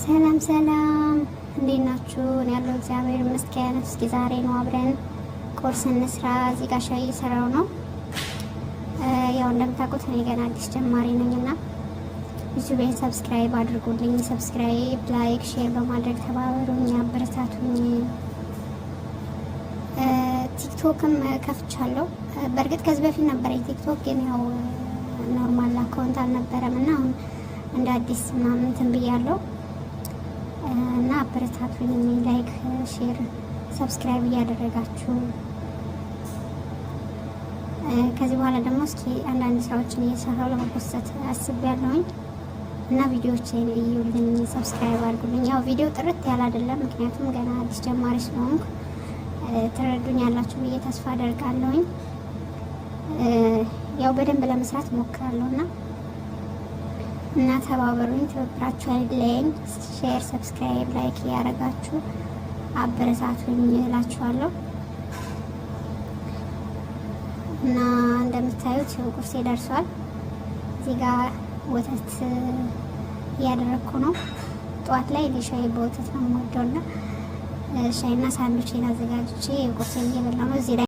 ሰላም ሰላም፣ እንዴት ናችሁ? እኔ ያለው እግዚአብሔር ይመስገን። እስኪ ዛሬ ነው አብረን ቁርስ እንስራ። እዚህ ጋር ሻይ እየሰራው ነው። ያው እንደምታውቁት እኔ ገና አዲስ ጀማሪ ነኝና ዩቲዩብን ሰብስክራይብ አድርጉልኝ። ሰብስክራይብ፣ ላይክ፣ ሼር በማድረግ ተባበሩኝ፣ አበረታቱኝ። ቲክቶክም ከፍቻለሁ። በእርግጥ ከዚህ በፊት ነበረኝ ቲክቶክ፣ ግን ያው ኖርማል አካውንት አልነበረም እና አሁን እንደ አዲስ ምናምን እንትን ብያለሁ እና አበረታቱኝ። ላይክ፣ ሼር፣ ሰብስክራይብ እያደረጋችሁ ከዚህ በኋላ ደግሞ እስኪ አንዳንድ ስራዎችን እየሰራሁ ለመፖስት አስቤያለሁኝ እና ቪዲዮዎችን እዩልኝ፣ ሰብስክራይብ አድርጉልኝ። ያው ቪዲዮ ጥርት ያለ አይደለም፣ ምክንያቱም ገና አዲስ ጀማሪ ስለሆንኩ ትረዱኝ ያላችሁ ብዬ ተስፋ አደርጋለሁኝ። ያው በደንብ ለመስራት እሞክራለሁና እና ተባበሩኝ። ትብብራችሁ አይለየኝ። ሼር፣ ሰብስክራይብ፣ ላይክ እያደረጋችሁ አበረታቱኝ እላችኋለሁ። እና እንደምታዩት ቁርሴ ደርሷል። እዚህ ጋር ወተት እያደረግኩ ነው። ጠዋት ላይ ሻይ በወተት ነው የምወደውና ሻይና ሳንዱቼን አዘጋጅቼ ቁርሴን እየበላሁ ነው። እዚህ ላይ